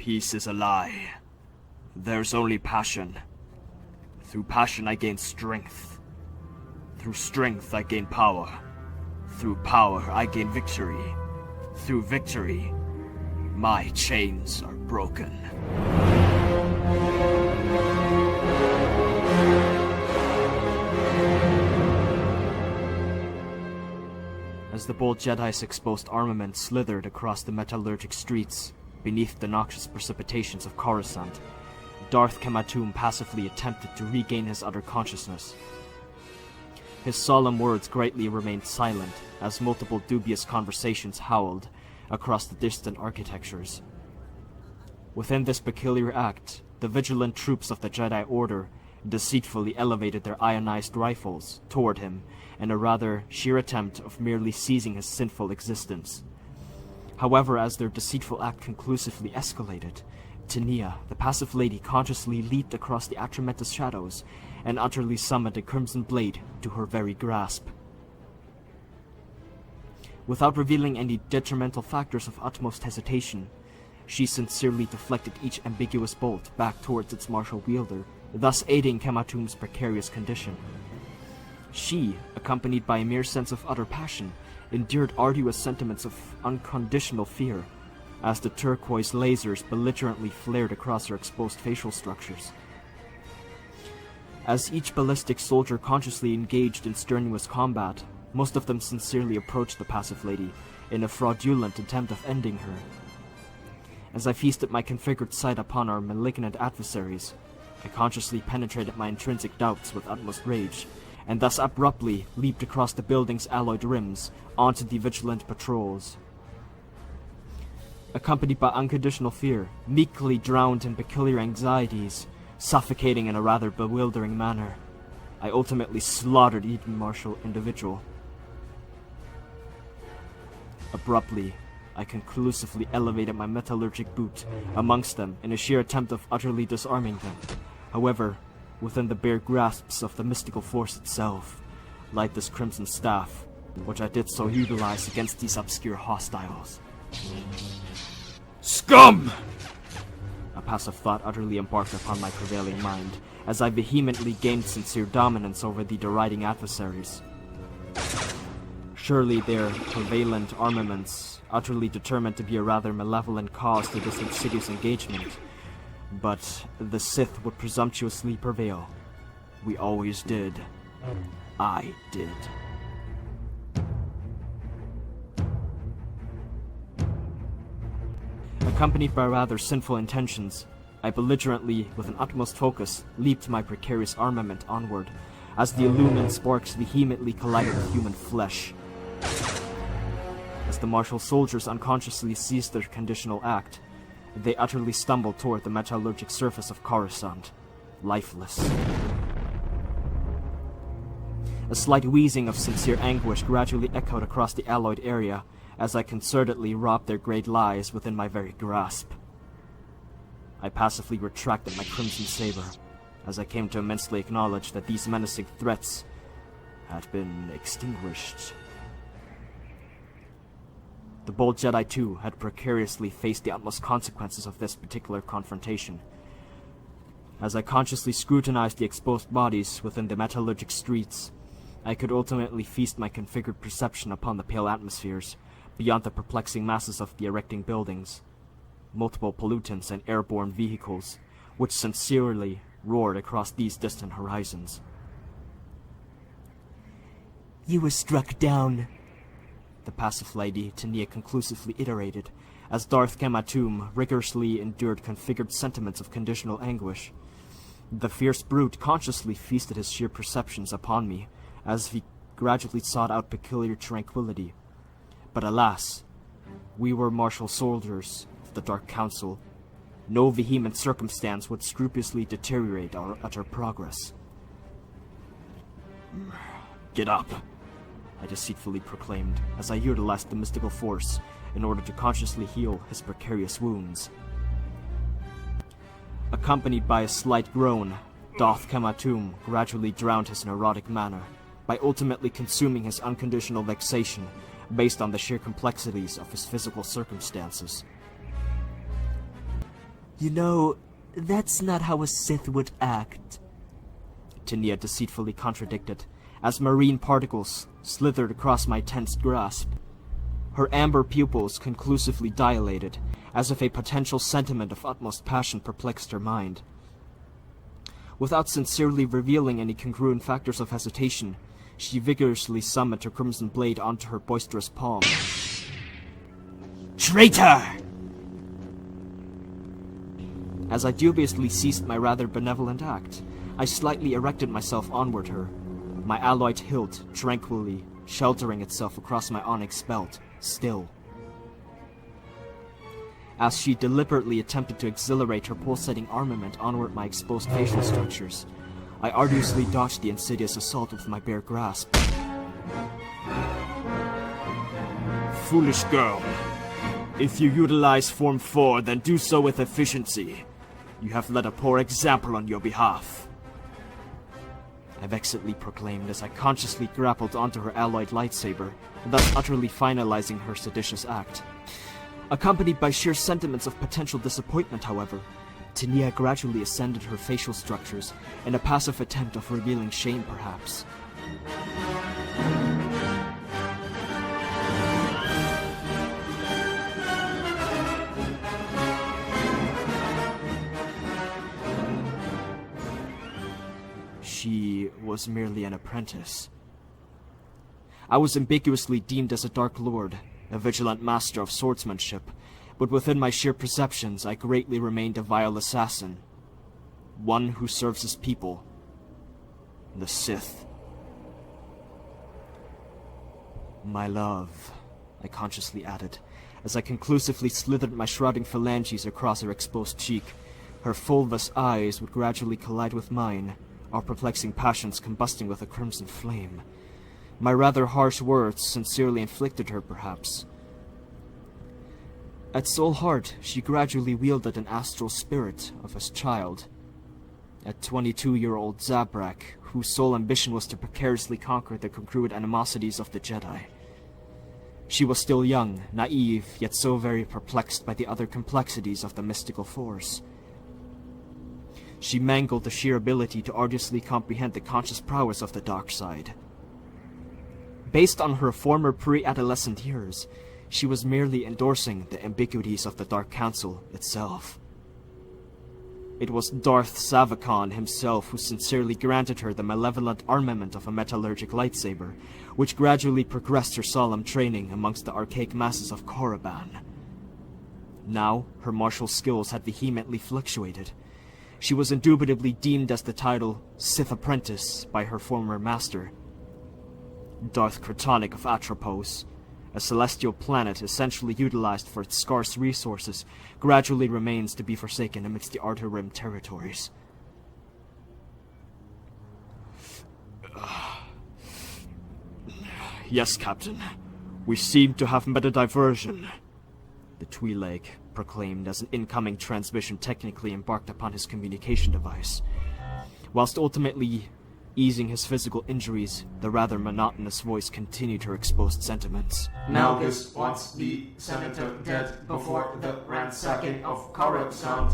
Peace is a lie. There's only passion. Through passion I gain strength. Through strength I gain power. Through power I gain victory. Through victory, my chains are broken. As the bold Jedi's exposed armament slithered across the metallurgic streets, beneath the noxious precipitations of Coruscant, Darth Kema'Tum passively attempted to regain his utter consciousness. His solemn words greatly remained silent as multiple dubious conversations howled across the distant architectures. Within this peculiar act, the vigilant troops of the Jedi Order deceitfully elevated their ionized rifles toward him in a rather sheer attempt of merely seizing his sinful existence. However, as their deceitful act conclusively escalated, Tenea, the passive lady, consciously leaped across the atramentous shadows and utterly summoned a crimson blade to her very grasp. Without revealing any detrimental factors of utmost hesitation, she sincerely deflected each ambiguous bolt back towards its martial wielder, thus aiding Kema'Tum's precarious condition. She, accompanied by a mere sense of utter passion, endured arduous sentiments of unconditional fear, as the turquoise lasers belligerently flared across her exposed facial structures. As each ballistic soldier consciously engaged in strenuous combat, most of them sincerely approached the passive lady in a fraudulent attempt of ending her. As I feasted my configured sight upon our malignant adversaries, I consciously penetrated my intrinsic doubts with utmost rage, and thus abruptly leaped across the building's alloyed rims onto the vigilant patrols. Accompanied by unconditional fear, meekly drowned in peculiar anxieties, suffocating in a rather bewildering manner, I ultimately slaughtered each martial individual. Abruptly, I conclusively elevated my metallurgic boot amongst them in a sheer attempt of utterly disarming them. However, within the bare grasps of the mystical force itself, lied this crimson staff, which I did so utilize against these obscure hostiles. Scum! A passive thought utterly embarked upon my prevailing mind, as I vehemently gained sincere dominance over the deriding adversaries. Surely their prevalent armaments, utterly determined to be a rather malevolent cause to this insidious engagement, but the Sith would presumptuously prevail. We always did. I did. Accompanied by rather sinful intentions, I belligerently, with an utmost focus, leaped my precarious armament onward, as the illumined sparks vehemently collided with human flesh. As the martial soldiers unconsciously ceased their conditional act, they utterly stumbled toward the metallurgic surface of Coruscant, lifeless. A slight wheezing of sincere anguish gradually echoed across the alloyed area as I concertedly robbed their great lies within my very grasp. I passively retracted my crimson saber, as I came to immensely acknowledge that these menacing threats had been extinguished. The bold Jedi, too, had precariously faced the utmost consequences of this particular confrontation. As I consciously scrutinized the exposed bodies within the metallurgic streets, I could ultimately feast my configured perception upon the pale atmospheres, beyond the perplexing masses of the erecting buildings, multiple pollutants and airborne vehicles, which sincerely roared across these distant horizons. "You were struck down," the passive lady Tenea conclusively iterated, as Darth Kema'Tum rigorously endured configured sentiments of conditional anguish. The fierce brute consciously feasted his sheer perceptions upon me, as he gradually sought out peculiar tranquility. But alas, we were martial soldiers of the Dark Council. No vehement circumstance would scrupulously deteriorate our utter progress. "Get up," I deceitfully proclaimed, as I utilized the mystical force in order to consciously heal his precarious wounds. Accompanied by a slight groan, Darth Kema'Tum gradually drowned his neurotic manner, by ultimately consuming his unconditional vexation based on the sheer complexities of his physical circumstances. You know, that's not how a Sith would act, Tenea deceitfully contradicted, as marine particles slithered across my tensed grasp. Her amber pupils conclusively dilated, as if a potential sentiment of utmost passion perplexed her mind. Without sincerely revealing any congruent factors of hesitation, she vigorously summoned her crimson blade onto her boisterous palm. Traitor! As I dubiously ceased my rather benevolent act, I slightly erected myself onward her, my alloyed hilt tranquilly sheltering itself across my onyx belt, still. As she deliberately attempted to exhilarate her pulsating armament onward my exposed facial structures, I arduously dodged the insidious assault with my bare grasp. Foolish girl. If you utilize Form 4, then do so with efficiency. You have led a poor example on your behalf, I vexedly proclaimed as I consciously grappled onto her alloyed lightsaber, thus utterly finalizing her seditious act. Accompanied by sheer sentiments of potential disappointment, however, Tenea gradually ascended her facial structures in a passive attempt of revealing shame, perhaps. She was merely an apprentice. I was ambiguously deemed as a Dark Lord, a vigilant master of swordsmanship, but within my sheer perceptions I greatly remained a vile assassin. One who serves his people. The Sith. My love, I consciously added, as I conclusively slithered my shrouding phalanges across her exposed cheek. Her fulvous eyes would gradually collide with mine, our perplexing passions combusting with a crimson flame. My rather harsh words sincerely inflicted her, perhaps. At soul heart, she gradually wielded an astral spirit of a child. A 22-year-old Zabrak, whose sole ambition was to precariously conquer the congruent animosities of the Jedi. She was still young, naive, yet so very perplexed by the other complexities of the mystical force. She mangled the sheer ability to arduously comprehend the conscious prowess of the dark side. Based on her former pre-adolescent years, she was merely endorsing the ambiguities of the Dark Council itself. It was Darth Savacon himself who sincerely granted her the malevolent armament of a metallurgic lightsaber, which gradually progressed her solemn training amongst the archaic masses of Korriban. Now, her martial skills had vehemently fluctuated. She was indubitably deemed as the title Sith Apprentice by her former master, Darth Kratonic of Atropos, a celestial planet essentially utilized for its scarce resources, gradually remains to be forsaken amidst the Outer Rim territories. Yes, Captain. We seem to have met a diversion, the Twi'lek proclaimed as an incoming transmission technically embarked upon his communication device. Whilst ultimately easing his physical injuries, the rather monotonous voice continued her exposed sentiments. Malgus wants the Senator dead before the ransacking of Coruscant.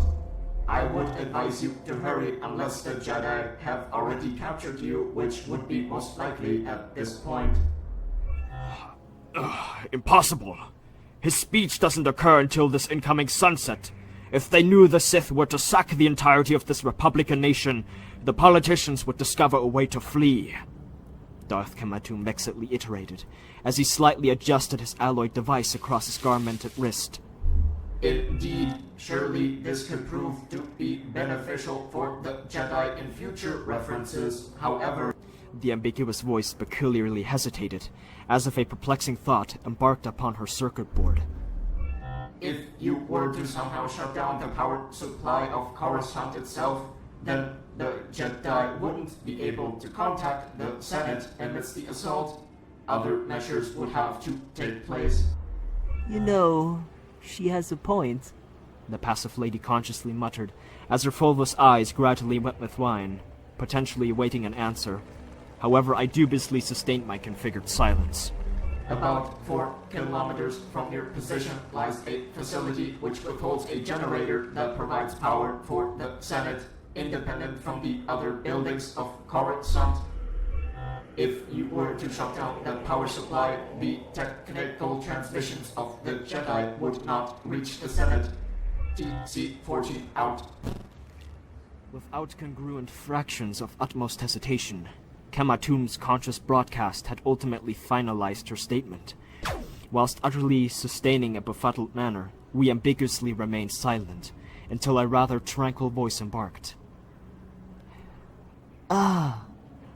I would advise you to hurry unless the Jedi have already captured you, which would be most likely at this point. Impossible. His speech doesn't occur until this incoming sunset. If they knew the Sith were to sack the entirety of this Republican nation, the politicians would discover a way to flee, Darth Kema'Tum vexedly iterated, as he slightly adjusted his alloyed device across his garmented wrist. Indeed, surely this could prove to be beneficial for the Jedi in future references. However, the ambiguous voice peculiarly hesitated, as if a perplexing thought embarked upon her circuit board. If you were to somehow shut down the power supply of Coruscant itself, then the Jedi wouldn't be able to contact the Senate amidst the assault. Other measures would have to take place. You know, she has a point, the passive lady consciously muttered, as her fulvous eyes gradually wet with wine, potentially awaiting an answer. However, I dubiously sustained my configured silence. About 4 kilometers from your position lies a facility which withholds a generator that provides power for the Senate, independent from the other buildings of Coruscant. If you were to shut down that power supply, the technical transmissions of the Jedi would not reach the Senate. TC-14 out. Without congruent fractions of utmost hesitation, Kema'Tum's conscious broadcast had ultimately finalized her statement. Whilst utterly sustaining a befuddled manner, we ambiguously remained silent, until a rather tranquil voice embarked. Ah,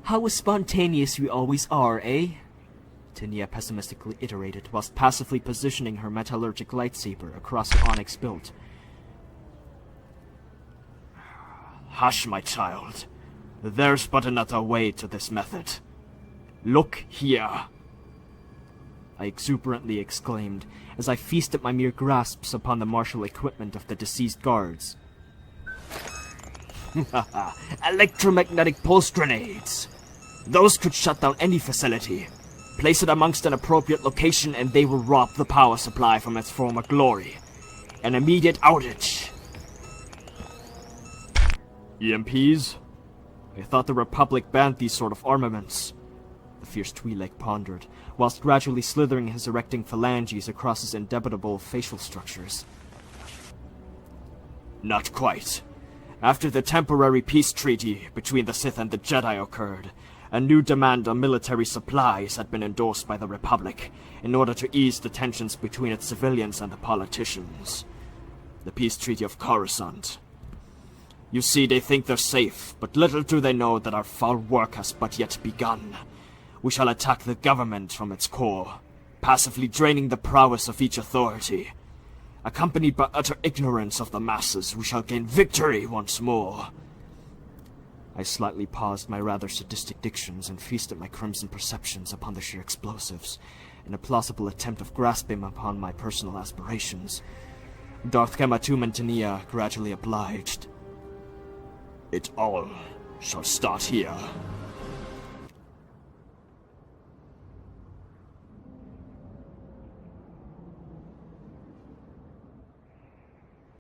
how spontaneous we always are, eh? Tenea pessimistically iterated, whilst passively positioning her metallurgic lightsaber across the onyx built. Hush, my child. There's but another way to this method. Look here! I exuberantly exclaimed, as I feasted my mere grasps upon the martial equipment of the deceased guards. Electromagnetic pulse grenades! Those could shut down any facility. Place it amongst an appropriate location and they will rob the power supply from its former glory. An immediate outage. EMPs? I thought the Republic banned these sort of armaments. The fierce Twi'lek pondered, whilst gradually slithering his erecting phalanges across his indebitable facial structures. Not quite. After the temporary peace treaty between the Sith and the Jedi occurred, a new demand on military supplies had been endorsed by the Republic in order to ease the tensions between its civilians and the politicians. The peace treaty of Coruscant. You see, they think they're safe, but little do they know that our foul work has but yet begun. We shall attack the government from its core, passively draining the prowess of each authority. Accompanied by utter ignorance of the masses, we shall gain victory once more. I slightly paused my rather sadistic dictions and feasted my crimson perceptions upon the sheer explosives, in a plausible attempt of grasping upon my personal aspirations. Darth Kema'Tum and Tenea gradually obliged. It all shall start here.